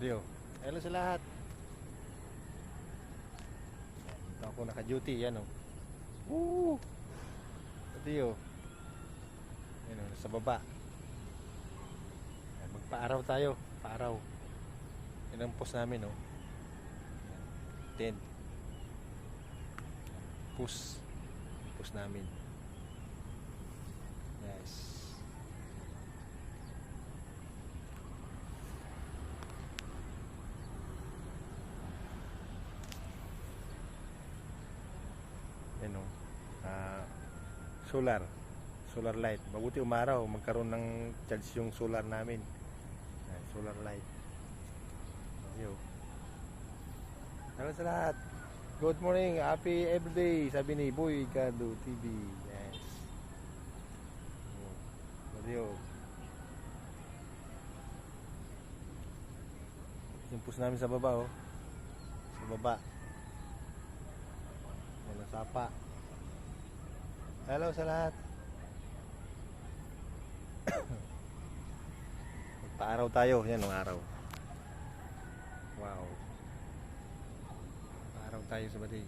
Audio. Hello sa lahat. Ito ako naka-duty, yan o. Woo! Audio. Yan o, nasa baba. Yan, magpa-araw tayo. Pa-araw. Yan ang post namin o. 10. Post namin. Yes. Yan o. Solar light. Mabuti umaraw, magkaroon ng charge yung solar namin. Yan, solar light. Yo. Hello sa lahat. Good morning, happy everyday, sabi ni Boy Kado TV. Yes. Audio. Yung post namin sa baba oh. Sa baba. Yan ang sapa. Hello sa lahat. Magpa-araw tayo. Yan ang araw. Wow. Pa-araw tayo sa baday.